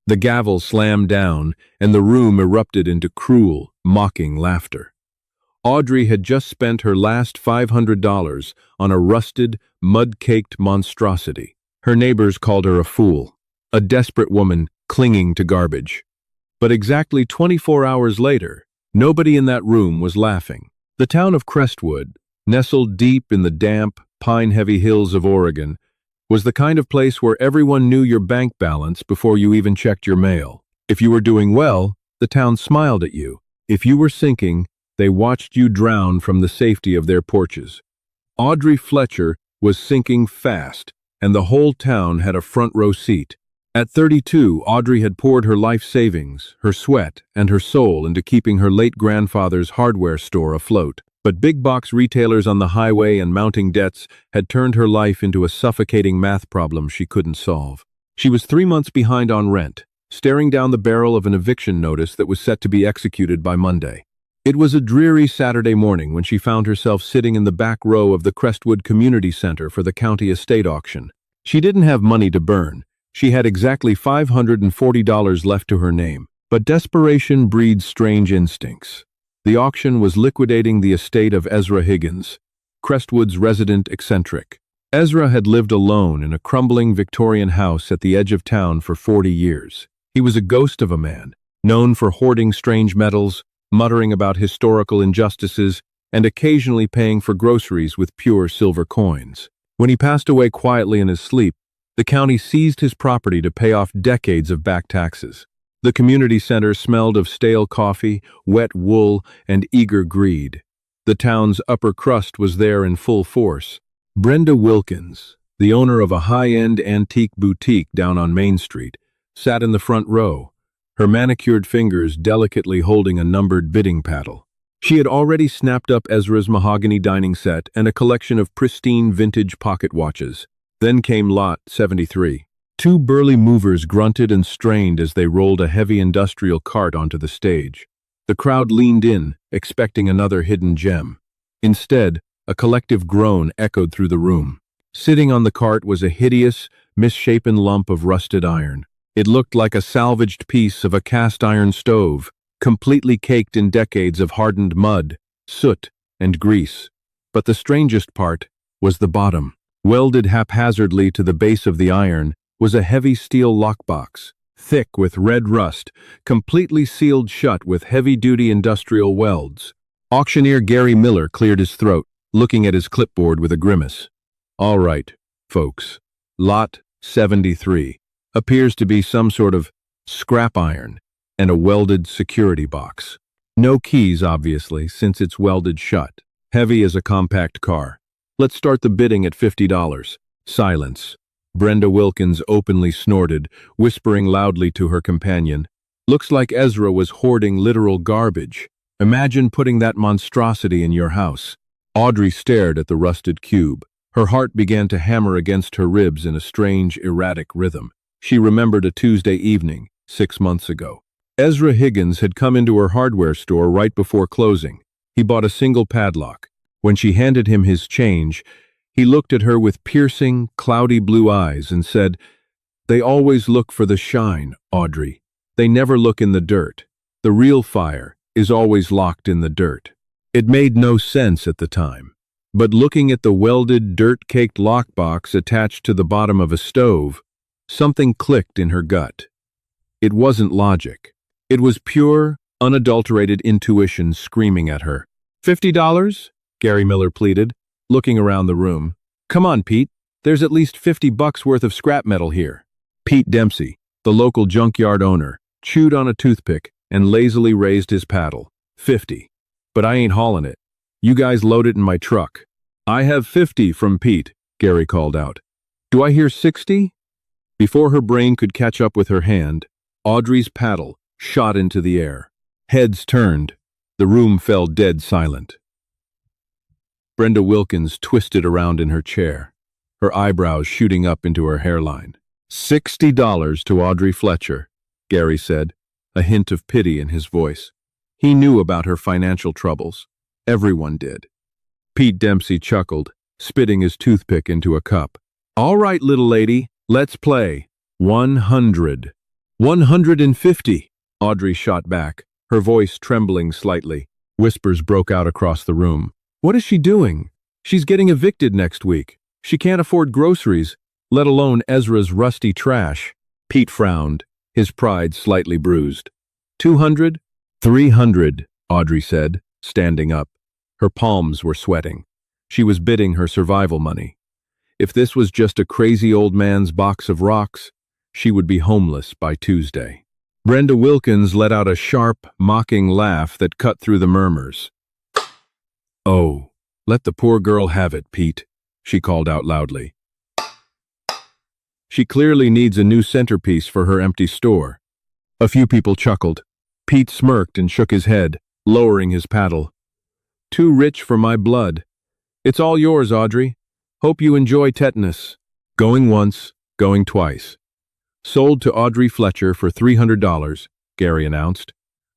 The gavel slammed down, and the room erupted into cruel, mocking laughter. Audrey had just spent her last $500 on a rusted, mud-caked monstrosity. Her neighbors called her a fool, a desperate woman clinging to garbage. But exactly 24 hours later, nobody in that room was laughing. The town of Crestwood, nestled deep in the damp, pine-heavy hills of Oregon, was the kind of place where everyone knew your bank balance before you even checked your mail. If you were doing well, the town smiled at you. If you were sinking, they watched you drown from the safety of their porches. Audrey Fletcher was sinking fast, and the whole town had a front-row seat. At 32, Audrey had poured her life savings, her sweat, and her soul into keeping her late grandfather's hardware store afloat. But big-box retailers on the highway and mounting debts had turned her life into a suffocating math problem she couldn't solve. She was 3 months behind on rent, staring down the barrel of an eviction notice that was set to be executed by Monday. It was a dreary Saturday morning when she found herself sitting in the back row of the Crestwood Community Center for the county estate auction. She didn't have money to burn. She had exactly $540 left to her name. But desperation breeds strange instincts. The auction was liquidating the estate of Ezra Higgins, Crestwood's resident eccentric. Ezra had lived alone in a crumbling Victorian house at the edge of town for 40 years. He was a ghost of a man, known for hoarding strange metals, muttering about historical injustices, and occasionally paying for groceries with pure silver coins. When he passed away quietly in his sleep, the county seized his property to pay off decades of back taxes. The community center smelled of stale coffee, wet wool, and eager greed. The town's upper crust was there in full force. Brenda Wilkins, the owner of a high-end antique boutique down on Main Street, sat in the front row, her manicured fingers delicately holding a numbered bidding paddle. She had already snapped up Ezra's mahogany dining set and a collection of pristine vintage pocket watches. Then came Lot 73. 2 burly movers grunted and strained as they rolled a heavy industrial cart onto the stage. The crowd leaned in, expecting another hidden gem. Instead, a collective groan echoed through the room. Sitting on the cart was a hideous, misshapen lump of rusted iron. It looked like a salvaged piece of a cast-iron stove, completely caked in decades of hardened mud, soot, and grease. But the strangest part was the bottom. Welded haphazardly to the base of the iron was a heavy steel lockbox, thick with red rust, completely sealed shut with heavy-duty industrial welds. Auctioneer Gary Miller cleared his throat, looking at his clipboard with a grimace. All right, folks, Lot 73 appears to be some sort of scrap iron and a welded security box. No keys, obviously, since it's welded shut. Heavy as a compact car. Let's start the bidding at $50. Silence. Brenda Wilkins openly snorted, whispering loudly to her companion. Looks like Ezra was hoarding literal garbage. Imagine putting that monstrosity in your house. Audrey stared at the rusted cube. Her heart began to hammer against her ribs in a strange, erratic rhythm. She remembered a Tuesday evening, 6 months ago. Ezra Higgins had come into her hardware store right before closing. He bought a single padlock. When she handed him his change, he looked at her with piercing, cloudy blue eyes and said, "They always look for the shine, Audrey. They never look in the dirt. The real fire is always locked in the dirt." It made no sense at the time. But looking at the welded, dirt-caked lockbox attached to the bottom of a stove, something clicked in her gut. It wasn't logic. It was pure, unadulterated intuition screaming at her. $50? Gary Miller pleaded, looking around the room. Come on, Pete. There's at least $50 worth of scrap metal here. Pete Dempsey, the local junkyard owner, chewed on a toothpick and lazily raised his paddle. 50. But I ain't hauling it. You guys load it in my truck. I have 50 from Pete, Gary called out. Do I hear 60? Before her brain could catch up with her hand, Audrey's paddle shot into the air. Heads turned. The room fell dead silent. Brenda Wilkins twisted around in her chair, her eyebrows shooting up into her hairline. $60 to Audrey Fletcher, Gary said, a hint of pity in his voice. He knew about her financial troubles. Everyone did. Pete Dempsey chuckled, spitting his toothpick into a cup. All right, little lady, let's play. 100. 150, Audrey shot back, her voice trembling slightly. Whispers broke out across the room. What is she doing? She's getting evicted next week. She can't afford groceries, let alone Ezra's rusty trash. Pete frowned, his pride slightly bruised. 200? 300, Audrey said, standing up. Her palms were sweating. She was bidding her survival money. If this was just a crazy old man's box of rocks, she would be homeless by Tuesday. Brenda Wilkins let out a sharp, mocking laugh that cut through the murmurs. "Oh, let the poor girl have it, Pete," she called out loudly. "She clearly needs a new centerpiece for her empty store." A few people chuckled. Pete smirked and shook his head, lowering his paddle. "Too rich for my blood. It's all yours, Audrey. Hope you enjoy tetanus." Going once, going twice. "Sold to Audrey Fletcher for $300, Gary announced.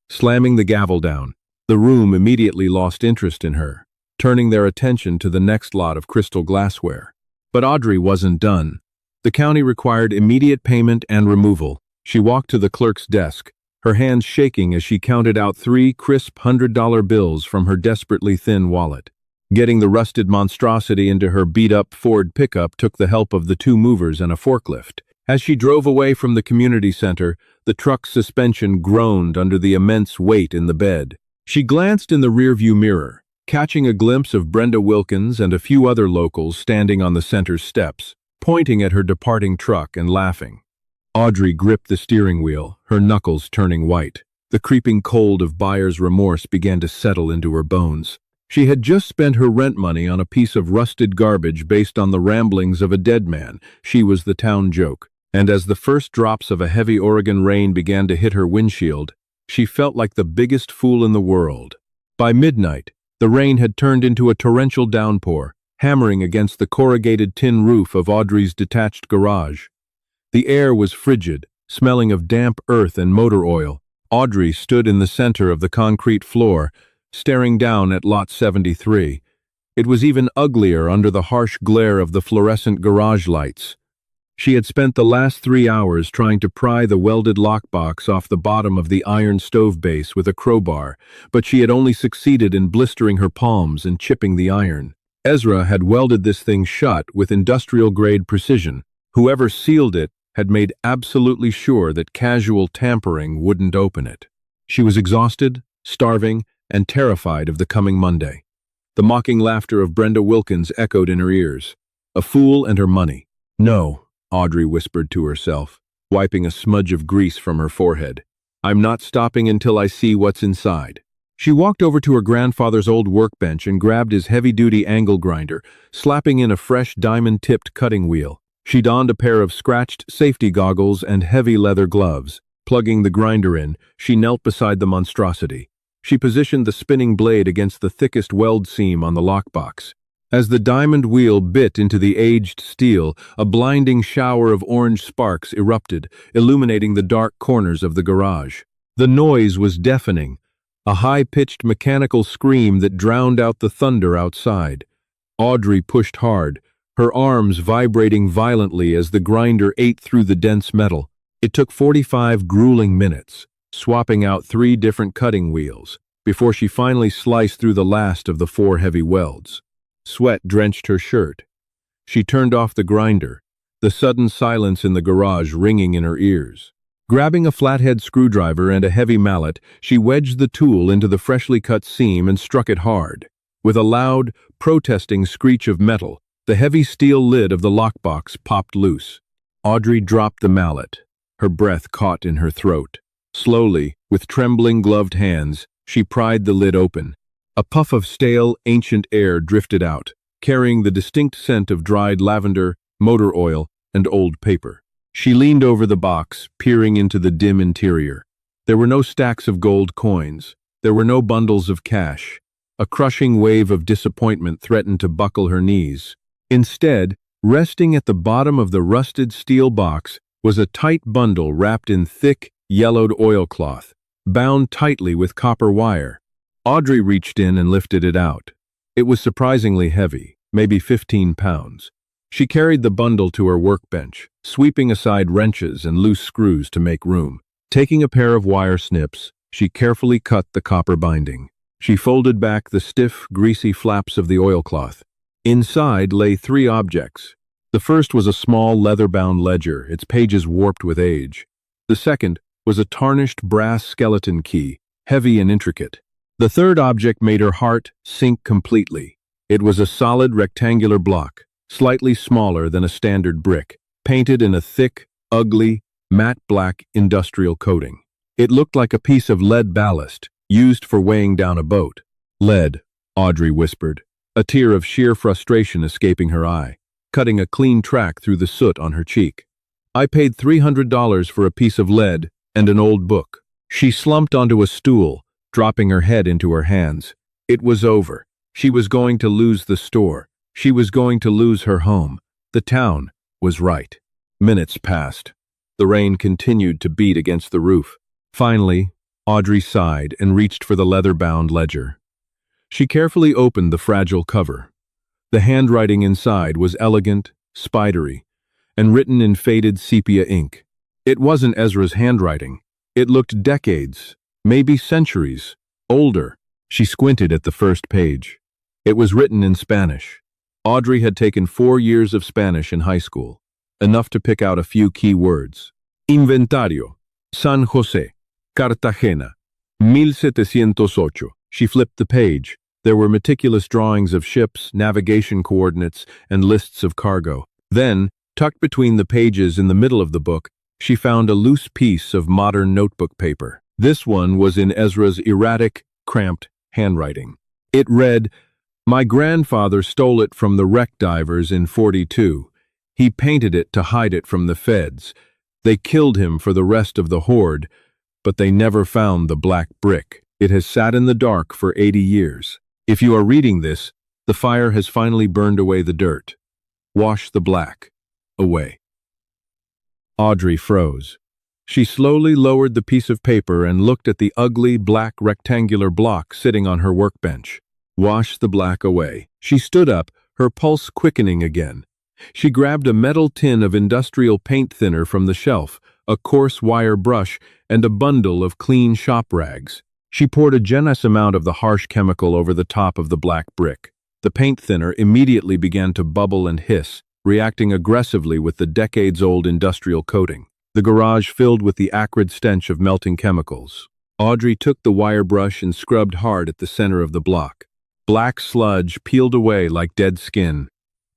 Slamming the gavel down, the room immediately lost interest in her, turning their attention to the next lot of crystal glassware. But Audrey wasn't done. The county required immediate payment and removal. She walked to the clerk's desk, her hands shaking as she counted out 3 crisp $100 bills from her desperately thin wallet. Getting the rusted monstrosity into her beat-up Ford pickup took the help of the 2 movers and a forklift. As she drove away from the community center, the truck's suspension groaned under the immense weight in the bed. She glanced in the rearview mirror, catching a glimpse of Brenda Wilkins and a few other locals standing on the center's steps, pointing at her departing truck and laughing. Audrey gripped the steering wheel, her knuckles turning white. The creeping cold of buyer's remorse began to settle into her bones. She had just spent her rent money on a piece of rusted garbage based on the ramblings of a dead man. She was the town joke. And as the first drops of a heavy Oregon rain began to hit her windshield, she felt like the biggest fool in the world. By midnight, the rain had turned into a torrential downpour, hammering against the corrugated tin roof of Audrey's detached garage. The air was frigid, smelling of damp earth and motor oil. Audrey stood in the center of the concrete floor, staring down at Lot 73. It was even uglier under the harsh glare of the fluorescent garage lights. She had spent the last 3 hours trying to pry the welded lockbox off the bottom of the iron stove base with a crowbar, but she had only succeeded in blistering her palms and chipping the iron. Ezra had welded this thing shut with industrial-grade precision. Whoever sealed it had made absolutely sure that casual tampering wouldn't open it. She was exhausted, starving, and terrified of the coming Monday. The mocking laughter of Brenda Wilkins echoed in her ears. A fool and her money. "No," Audrey whispered to herself, wiping a smudge of grease from her forehead. "I'm not stopping until I see what's inside." She walked over to her grandfather's old workbench and grabbed his heavy-duty angle grinder, slapping in a fresh diamond-tipped cutting wheel. She donned a pair of scratched safety goggles and heavy leather gloves. Plugging the grinder in, she knelt beside the monstrosity. She positioned the spinning blade against the thickest weld seam on the lockbox. As the diamond wheel bit into the aged steel, a blinding shower of orange sparks erupted, illuminating the dark corners of the garage. The noise was deafening, a high-pitched mechanical scream that drowned out the thunder outside. Audrey pushed hard, her arms vibrating violently as the grinder ate through the dense metal. It took 45 grueling minutes, swapping out 3 different cutting wheels, before she finally sliced through the last of the 4 heavy welds. Sweat drenched her shirt. She turned off the grinder, the sudden silence in the garage ringing in her ears. Grabbing a flathead screwdriver and a heavy mallet, she wedged the tool into the freshly cut seam and struck it hard. With a loud, protesting screech of metal, the heavy steel lid of the lockbox popped loose. Audrey dropped the mallet, her breath caught in her throat. Slowly, with trembling gloved hands, she pried the lid open. A puff of stale, ancient air drifted out, carrying the distinct scent of dried lavender, motor oil, and old paper. She leaned over the box, peering into the dim interior. There were no stacks of gold coins. There were no bundles of cash. A crushing wave of disappointment threatened to buckle her knees. Instead, resting at the bottom of the rusted steel box was a tight bundle wrapped in thick, yellowed oilcloth, bound tightly with copper wire. Audrey reached in and lifted it out. It was surprisingly heavy, maybe 15 pounds. She carried the bundle to her workbench, sweeping aside wrenches and loose screws to make room. Taking a pair of wire snips, she carefully cut the copper binding. She folded back the stiff, greasy flaps of the oilcloth. Inside lay 3 objects. The first was a small leather-bound ledger, its pages warped with age. The second was a tarnished brass skeleton key, heavy and intricate. The third object made her heart sink completely. It was a solid rectangular block, slightly smaller than a standard brick, painted in a thick, ugly, matte black industrial coating. It looked like a piece of lead ballast, used for weighing down a boat. Lead, Audrey whispered, a tear of sheer frustration escaping her eye, cutting a clean track through the soot on her cheek. I paid $300 for a piece of lead and an old book. She slumped onto a stool, dropping her head into her hands. It was over. She was going to lose the store. She was going to lose her home. The town was right. Minutes passed. The rain continued to beat against the roof. Finally, Audrey sighed and reached for the leather-bound ledger. She carefully opened the fragile cover. The handwriting inside was elegant, spidery, and written in faded sepia ink. It wasn't Ezra's handwriting. It looked decades, maybe centuries, older. She squinted at the first page. It was written in Spanish. Audrey had taken 4 years of Spanish in high school, enough to pick out a few key words. Inventario, San José, Cartagena, 1708. She flipped the page. There were meticulous drawings of ships, navigation coordinates, and lists of cargo. Then, tucked between the pages in the middle of the book, she found a loose piece of modern notebook paper. This one was in Ezra's erratic, cramped handwriting. It read, "My grandfather stole it from the wreck divers in '42. He painted it to hide it from the feds. They killed him for the rest of the horde, but they never found the black brick. It has sat in the dark for 80 years. If you are reading this, the fire has finally burned away the dirt. Wash the black away." Audrey froze. She slowly lowered the piece of paper and looked at the ugly, black rectangular block sitting on her workbench. Wash the black away. She stood up, her pulse quickening again. She grabbed a metal tin of industrial paint thinner from the shelf, a coarse wire brush, and a bundle of clean shop rags. She poured a generous amount of the harsh chemical over the top of the black brick. The paint thinner immediately began to bubble and hiss, reacting aggressively with the decades-old industrial coating. The garage filled with the acrid stench of melting chemicals. Audrey took the wire brush and scrubbed hard at the center of the block. Black sludge peeled away like dead skin,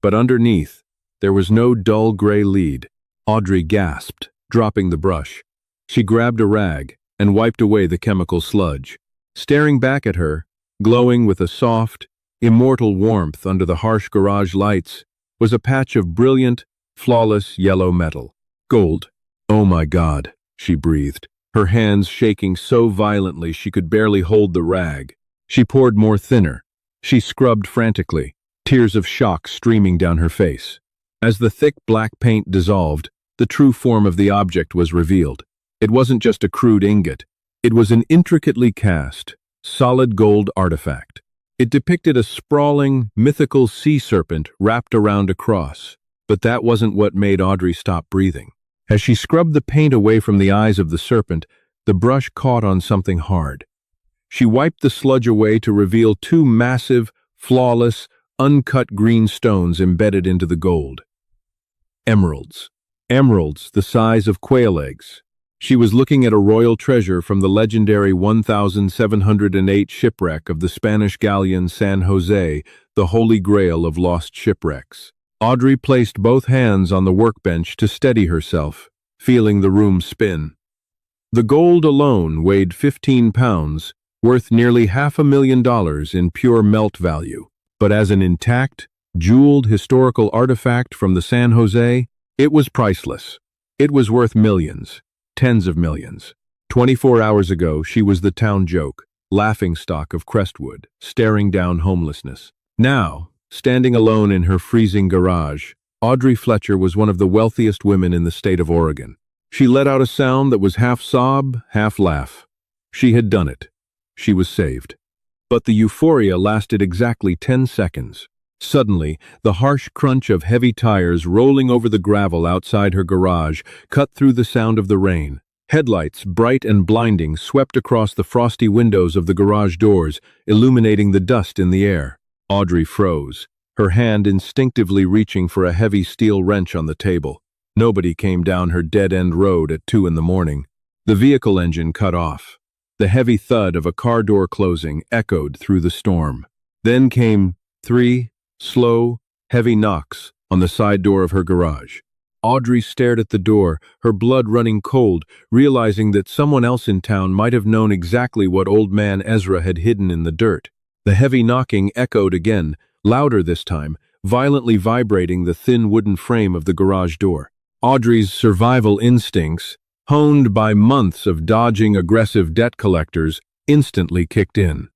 but underneath, there was no dull gray lead. Audrey gasped, dropping the brush. She grabbed a rag and wiped away the chemical sludge. Staring back at her, glowing with a soft, immortal warmth under the harsh garage lights, was a patch of brilliant, flawless yellow metal. Gold. "Oh my God," she breathed, her hands shaking so violently she could barely hold the rag. She poured more thinner. She scrubbed frantically, tears of shock streaming down her face. As the thick black paint dissolved, the true form of the object was revealed. It wasn't just a crude ingot. It was an intricately cast, solid gold artifact. It depicted a sprawling, mythical sea serpent wrapped around a cross. But that wasn't what made Audrey stop breathing. As she scrubbed the paint away from the eyes of the serpent, the brush caught on something hard. She wiped the sludge away to reveal 2 massive, flawless, uncut green stones embedded into the gold. Emeralds. Emeralds the size of quail eggs. She was looking at a royal treasure from the legendary 1708 shipwreck of the Spanish galleon San Jose, the holy grail of lost shipwrecks. Audrey placed both hands on the workbench to steady herself, feeling the room spin. The gold alone weighed 15 pounds, worth nearly $500,000 in pure melt value. But as an intact, jeweled historical artifact from the San Jose, it was priceless. It was worth millions, tens of millions. 24 hours ago, she was the town joke, laughingstock of Crestwood, staring down homelessness. Now, standing alone in her freezing garage, Audrey Fletcher was one of the wealthiest women in the state of Oregon. She let out a sound that was half sob, half laugh. She had done it. She was saved. But the euphoria lasted exactly 10 seconds. Suddenly, the harsh crunch of heavy tires rolling over the gravel outside her garage cut through the sound of the rain. Headlights, bright and blinding, swept across the frosty windows of the garage doors, illuminating the dust in the air. Audrey froze, her hand instinctively reaching for a heavy steel wrench on the table. Nobody came down her dead-end road at 2 in the morning. The vehicle engine cut off. The heavy thud of a car door closing echoed through the storm. Then came 3 slow, heavy knocks on the side door of her garage. Audrey stared at the door, her blood running cold, realizing that someone else in town might have known exactly what old man Ezra had hidden in the dirt. The heavy knocking echoed again, louder this time, violently vibrating the thin wooden frame of the garage door. Audrey's survival instincts, honed by months of dodging aggressive debt collectors, instantly kicked in.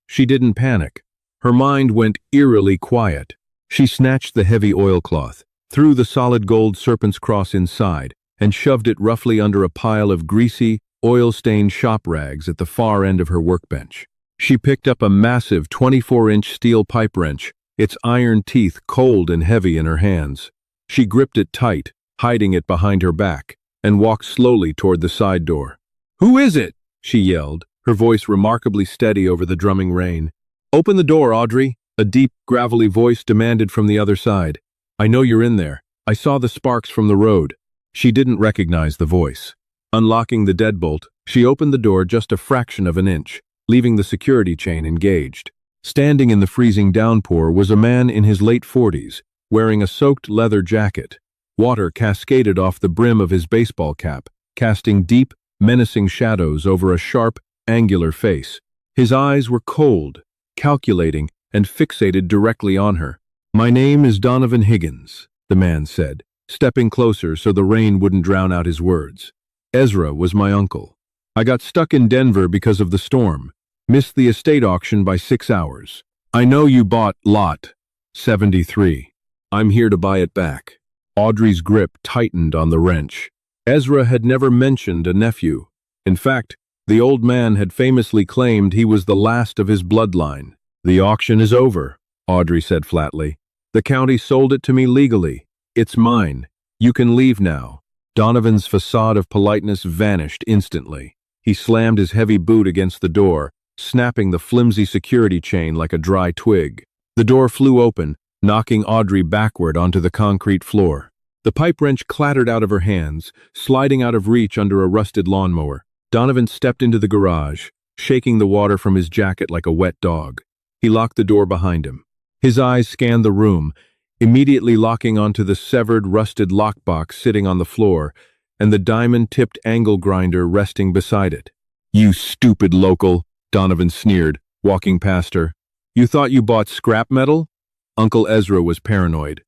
She didn't panic. Her mind went eerily quiet. She snatched the heavy oilcloth, threw the solid gold serpent's cross inside, and shoved it roughly under a pile of greasy, oil-stained shop rags at the far end of her workbench. She picked up a massive 24-inch steel pipe wrench, its iron teeth cold and heavy in her hands. She gripped it tight, hiding it behind her back, and walked slowly toward the side door. "Who is it?" she yelled, her voice remarkably steady over the drumming rain. "Open the door, Audrey," a deep, gravelly voice demanded from the other side. "I know you're in there. I saw the sparks from the road." She didn't recognize the voice. Unlocking the deadbolt, she opened the door just a fraction of an inch, leaving the security chain engaged. Standing in the freezing downpour was a man in his late 40s, wearing a soaked leather jacket. Water cascaded off the brim of his baseball cap, casting deep, menacing shadows over a sharp, angular face. His eyes were cold, calculating, and fixated directly on her. "My name is Donovan Higgins," the man said, stepping closer so the rain wouldn't drown out his words. "Ezra was my uncle. I got stuck in Denver because of the storm. Missed the estate auction by 6 hours. I know you bought lot 73. I'm here to buy it back." Audrey's grip tightened on the wrench. Ezra had never mentioned a nephew. In fact, the old man had famously claimed he was the last of his bloodline. "The auction is over," Audrey said flatly. "The county sold it to me legally. It's mine. You can leave now." Donovan's facade of politeness vanished instantly. He slammed his heavy boot against the door, snapping the flimsy security chain like a dry twig. The door flew open, knocking Audrey backward onto the concrete floor. The pipe wrench clattered out of her hands, sliding out of reach under a rusted lawnmower. Donovan stepped into the garage, shaking the water from his jacket like a wet dog. He locked the door behind him. His eyes scanned the room, immediately locking onto the severed, rusted lockbox sitting on the floor and the diamond-tipped angle grinder resting beside it. "You stupid local," Donovan sneered, walking past her. "You thought you bought scrap metal?" Uncle Ezra was paranoid.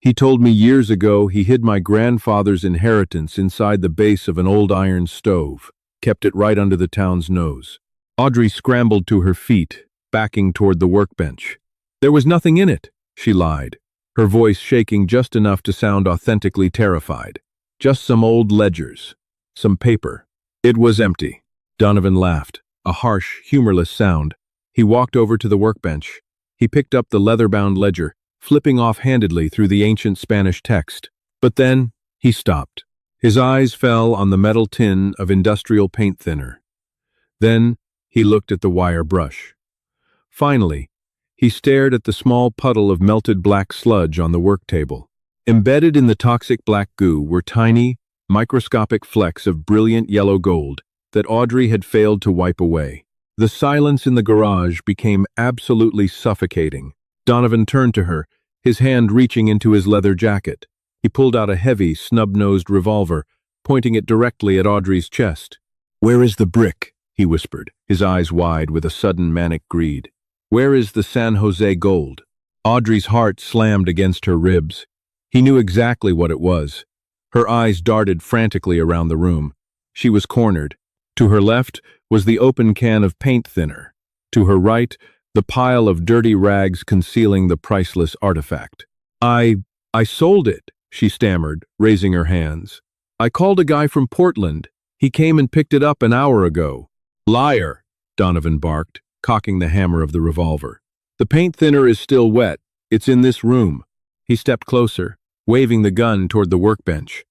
"He told me years ago he hid my grandfather's inheritance inside the base of an old iron stove, kept it right under the town's nose." Audrey scrambled to her feet, backing toward the workbench. "There was nothing in it," she lied, her voice shaking just enough to sound authentically terrified. "Just some old ledgers, some paper." "It was empty." Donovan laughed, a harsh, humorless sound. He walked over to the workbench. He picked up the leather-bound ledger, flipping off-handedly through the ancient Spanish text. But then, he stopped. His eyes fell on the metal tin of industrial paint thinner. Then, he looked at the wire brush. Finally, he stared at the small puddle of melted black sludge on the work table. Embedded in the toxic black goo were tiny, microscopic flecks of brilliant yellow gold that Audrey had failed to wipe away. The silence in the garage became absolutely suffocating. Donovan turned to her, his hand reaching into his leather jacket. He pulled out a heavy, snub-nosed revolver, pointing it directly at Audrey's chest. "Where is the brick?" he whispered, his eyes wide with a sudden manic greed. "Where is the San Jose gold?" Audrey's heart slammed against her ribs. He knew exactly what it was. Her eyes darted frantically around the room. She was cornered. To her left was the open can of paint thinner. To her right, the pile of dirty rags concealing the priceless artifact. I sold it," she stammered, raising her hands. "I called a guy from Portland. He came and picked it up an hour ago." "Liar," Donovan barked, cocking the hammer of the revolver. "The paint thinner is still wet. It's in this room. He stepped closer, waving the gun toward the workbench.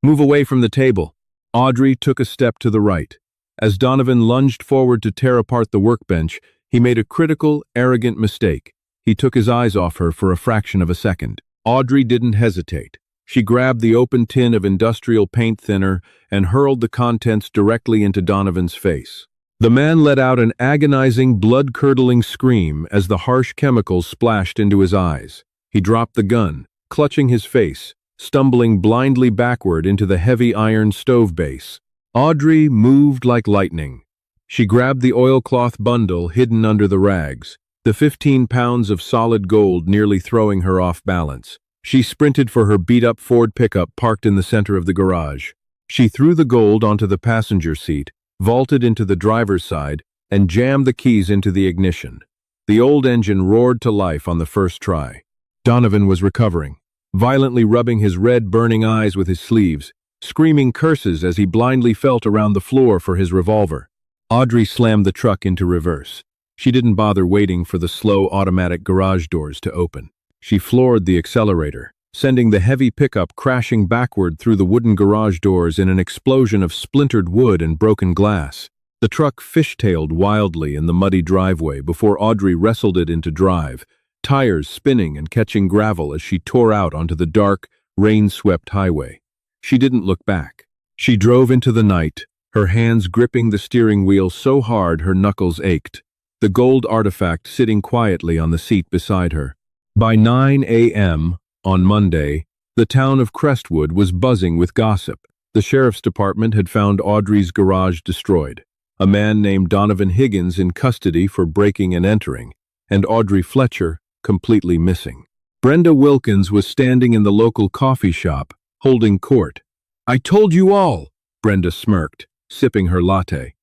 Move away from the table. Audrey took a step to the right. As Donovan lunged forward to tear apart the workbench, he made a critical, arrogant mistake. He took his eyes off her for a fraction of a second. Audrey didn't hesitate. She grabbed the open tin of industrial paint thinner and hurled the contents directly into Donovan's face. The man let out an agonizing, blood-curdling scream as the harsh chemicals splashed into his eyes. He dropped the gun, clutching his face, stumbling blindly backward into the heavy iron stove base. Audrey moved like lightning. She grabbed the oilcloth bundle hidden under the rags, the 15 pounds of solid gold nearly throwing her off balance. She sprinted for her beat-up Ford pickup parked in the center of the garage. She threw the gold onto the passenger seat, vaulted into the driver's side, and jammed the keys into the ignition. The old engine roared to life on the first try. Donovan was recovering, violently rubbing his red, burning eyes with his sleeves, screaming curses as he blindly felt around the floor for his revolver. Audrey slammed the truck into reverse. She didn't bother waiting for the slow automatic garage doors to open. She floored the accelerator, sending the heavy pickup crashing backward through the wooden garage doors in an explosion of splintered wood and broken glass. The truck fishtailed wildly in the muddy driveway before Audrey wrestled it into drive, tires spinning and catching gravel as she tore out onto the dark, rain-swept highway. She didn't look back. She drove into the night, her hands gripping the steering wheel so hard her knuckles ached, the gold artifact sitting quietly on the seat beside her. By 9 a.m., on Monday, the town of Crestwood was buzzing with gossip. The sheriff's department had found Audrey's garage destroyed, a man named Donovan Higgins in custody for breaking and entering, and Audrey Fletcher completely missing. Brenda Wilkins was standing in the local coffee shop, holding court. "I told you all," Brenda smirked, sipping her latte.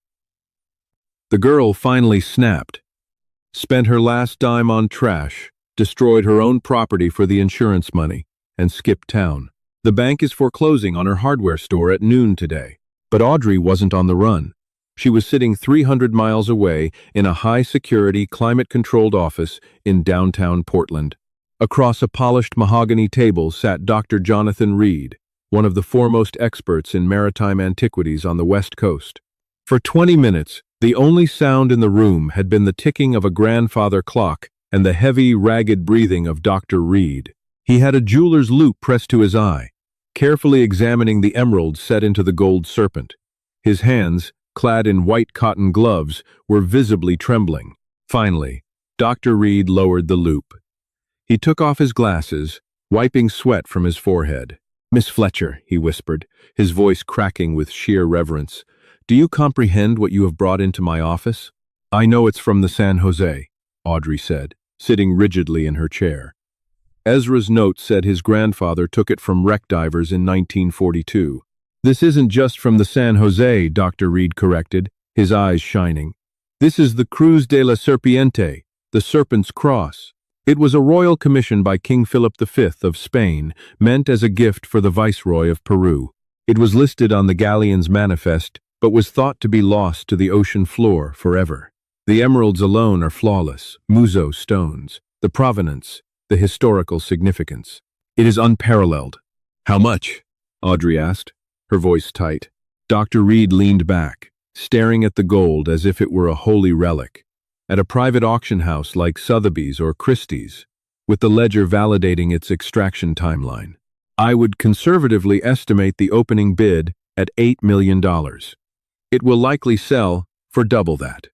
The girl finally snapped. Spent her last dime on trash, destroyed her own property for the insurance money, and skipped town. The bank is foreclosing on her hardware store at noon today. But Audrey wasn't on the run. She was sitting 300 miles away in a high-security, climate-controlled office in downtown Portland. Across a polished mahogany table sat Dr. Jonathan Reed, one of the foremost experts in maritime antiquities on the West Coast. For 20 minutes, the only sound in the room had been the ticking of a grandfather clock and the heavy, ragged breathing of Dr. Reed. He had a jeweler's loupe pressed to his eye, carefully examining the emeralds set into the gold serpent. His hands, clad in white cotton gloves, were visibly trembling. Finally, Dr. Reed lowered the loupe. He took off his glasses, wiping sweat from his forehead. "Miss Fletcher," he whispered, his voice cracking with sheer reverence, "do you comprehend what you have brought into my office?" "I know it's from the San Jose," Audrey said, sitting rigidly in her chair. Ezra's note said his grandfather took it from wreck divers in 1942. "This isn't just from the San Jose," Dr. Reed corrected, his eyes shining. "This is the Cruz de la Serpiente, the Serpent's Cross. It was a royal commission by King Philip V of Spain, meant as a gift for the Viceroy of Peru. It was listed on the galleon's manifest, but was thought to be lost to the ocean floor forever. The emeralds alone are flawless, muso stones. The provenance, the historical significance. It is unparalleled." "How much?" Audrey asked, her voice tight. Dr. Reed leaned back, staring at the gold as if it were a holy relic. "At a private auction house like Sotheby's or Christie's, with the ledger validating its extraction timeline, I would conservatively estimate the opening bid at $8 million. It will likely sell for double that."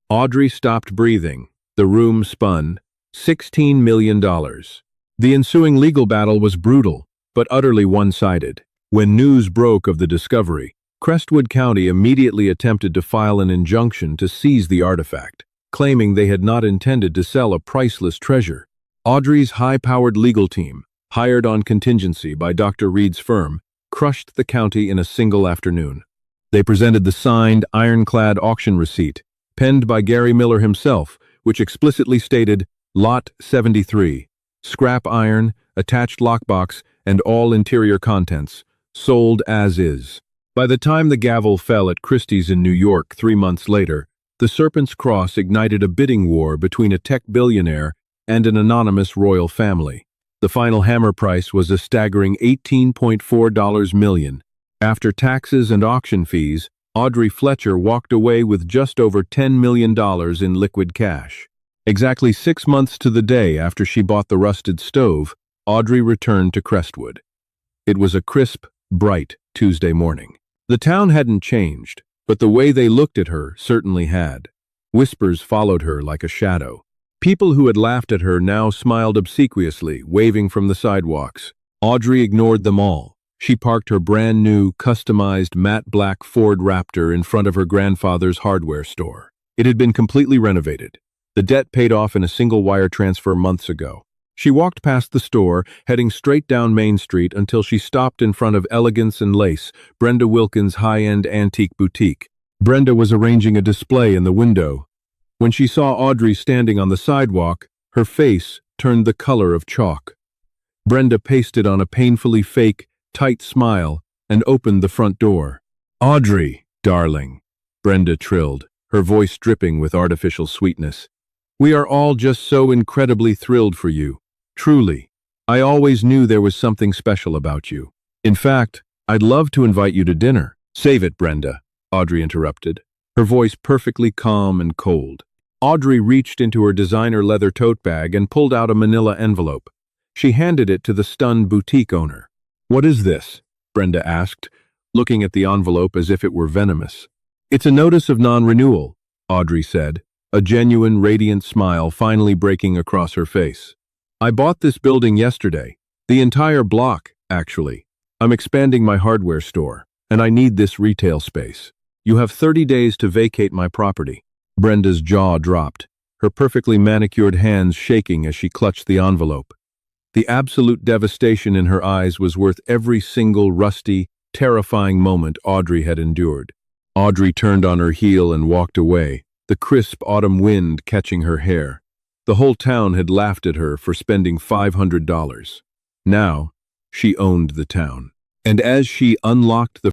Audrey stopped breathing. The room spun. $16 million. The ensuing legal battle was brutal, but utterly one-sided. When news broke of the discovery, Crestwood County immediately attempted to file an injunction to seize the artifact, claiming they had not intended to sell a priceless treasure. Audrey's high-powered legal team, hired on contingency by Dr. Reed's firm, crushed the county in a single afternoon. They presented the signed, ironclad auction receipt, penned by Gary Miller himself, which explicitly stated, "Lot 73, scrap iron, attached lockbox, and all interior contents, sold as is." By the time the gavel fell at Christie's in New York 3 months later, the Serpent's Cross ignited a bidding war between a tech billionaire and an anonymous royal family. The final hammer price was a staggering $18.4 million. After taxes and auction fees, Audrey Fletcher walked away with just over $10 million in liquid cash. Exactly 6 months to the day after she bought the rusted stove, Audrey returned to Crestwood. It was a crisp, bright Tuesday morning. The town hadn't changed, but the way they looked at her certainly had. Whispers followed her like a shadow. People who had laughed at her now smiled obsequiously, waving from the sidewalks. Audrey ignored them all. She parked her brand-new, customized matte black Ford Raptor in front of her grandfather's hardware store. It had been completely renovated. The debt paid off in a single wire transfer months ago. She walked past the store, heading straight down Main Street until she stopped in front of Elegance and Lace, Brenda Wilkins' high-end antique boutique. Brenda was arranging a display in the window. When she saw Audrey standing on the sidewalk, her face turned the color of chalk. Brenda pasted on a painfully fake, tight smile and opened the front door. "Audrey, darling," Brenda trilled, her voice dripping with artificial sweetness. "We are all just so incredibly thrilled for you. Truly. I always knew there was something special about you. In fact, I'd love to invite you to dinner." "Save it, Brenda," Audrey interrupted, her voice perfectly calm and cold. Audrey reached into her designer leather tote bag and pulled out a manila envelope. She handed it to the stunned boutique owner. "What is this?" Brenda asked, looking at the envelope as if it were venomous. "It's a notice of non-renewal," Audrey said, a genuine, radiant smile finally breaking across her face. "I bought this building yesterday. The entire block, actually. I'm expanding my hardware store, and I need this retail space. You have 30 days to vacate my property." Brenda's jaw dropped, her perfectly manicured hands shaking as she clutched the envelope. The absolute devastation in her eyes was worth every single rusty, terrifying moment Audrey had endured. Audrey turned on her heel and walked away, the crisp autumn wind catching her hair. The whole town had laughed at her for spending $500. Now, she owned the town. And as she unlocked the